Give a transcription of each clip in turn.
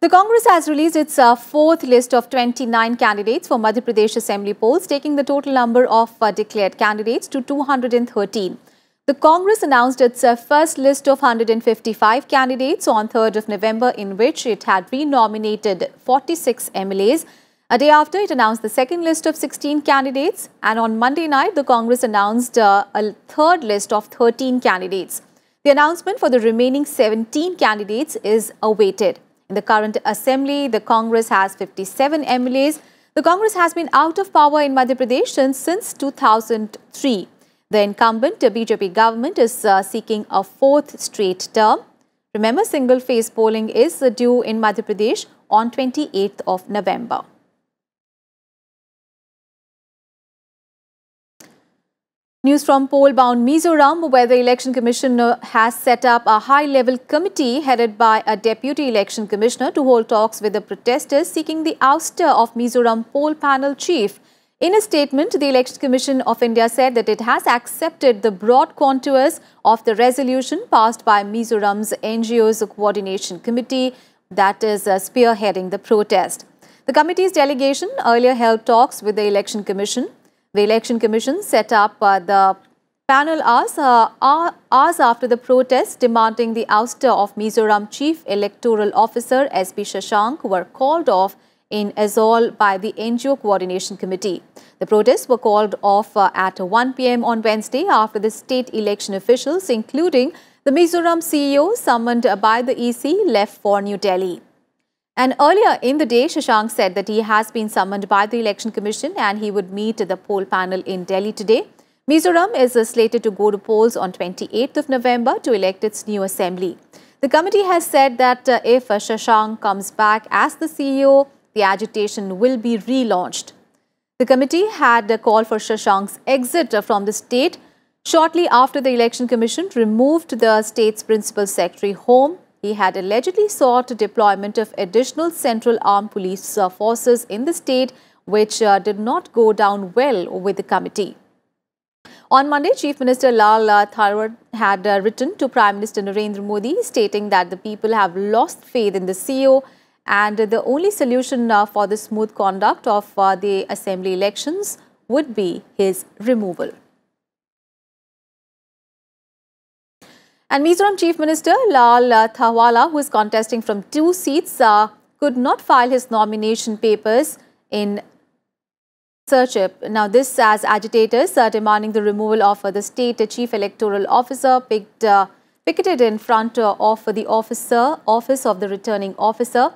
The Congress has released its fourth list of 29 candidates for Madhya Pradesh Assembly polls, taking the total number of declared candidates to 213. The Congress announced its first list of 155 candidates on 3rd of November, in which it had renominated 46 MLAs. A day after, it announced the second list of 16 candidates, and on Monday night, the Congress announced a third list of 13 candidates. The announcement for the remaining 17 candidates is awaited. In the current assembly, the Congress has 57 MLAs. The Congress has been out of power in Madhya Pradesh since 2003. The incumbent BJP government is seeking a fourth straight term. Remember, single-phase polling is due in Madhya Pradesh on 28th of November. News from poll-bound Mizoram, where the Election Commission has set up a high-level committee headed by a Deputy Election Commissioner to hold talks with the protesters seeking the ouster of Mizoram poll panel chief. In a statement, the Election Commission of India said that it has accepted the broad contours of the resolution passed by Mizoram's NGOs Coordination Committee that is spearheading the protest. The committee's delegation earlier held talks with the Election Commission. The Election Commission set up the panel hours after the protest demanding the ouster of Mizoram Chief Electoral Officer S.B. Shashank were called off in Aizawl by the NGO Coordination Committee. The protests were called off at 1 p.m. on Wednesday after the state election officials, including the Mizoram CEO summoned by the EC, left for New Delhi. And earlier in the day, Shashank said that he has been summoned by the Election Commission and he would meet the poll panel in Delhi today. Mizoram is slated to go to polls on 28th of November to elect its new assembly. The committee has said that if Shashank comes back as the CEO, the agitation will be relaunched. The committee had called for Shashank's exit from the state shortly after the Election Commission removed the state's principal secretary home. He had allegedly sought deployment of additional central armed police forces in the state, which did not go down well with the committee. On Monday, Chief Minister Lal Tharwad had written to Prime Minister Narendra Modi stating that the people have lost faith in the CEO and the only solution for the smooth conduct of the assembly elections would be his removal. And Mizoram Chief Minister Lal Tharwad, who is contesting from 2 seats, could not file his nomination papers in Serchip. Now, this as agitators demanding the removal of the state chief electoral officer picketed in front of the office of the returning officer.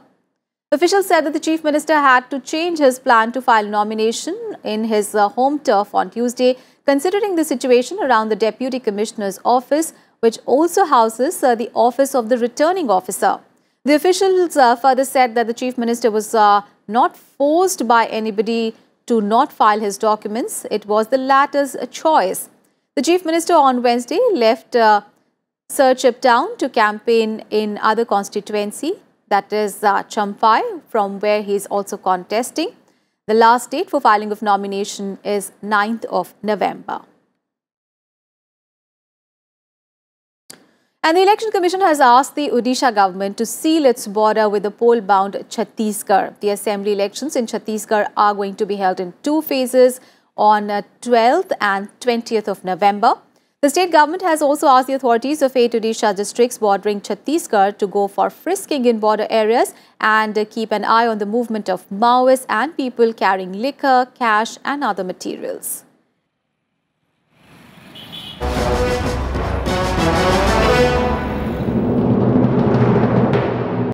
Officials said that the Chief Minister had to change his plan to file nomination in his home turf on Tuesday, considering the situation around the Deputy Commissioner's office, which also houses the office of the returning officer. The officials further said that the Chief Minister was not forced by anybody to not file his documents. It was the latter's choice. The Chief Minister on Wednesday left Serchip town to campaign in other constituency, that is Champhai, from where he is also contesting. The last date for filing of nomination is 9th of November. And the Election Commission has asked the Odisha government to seal its border with the poll-bound Chhattisgarh. The assembly elections in Chhattisgarh are going to be held in 2 phases on 12th and 20th of November. The state government has also asked the authorities of 8 Odisha districts bordering Chhattisgarh to go for frisking in border areas and keep an eye on the movement of Maoists and people carrying liquor, cash and other materials.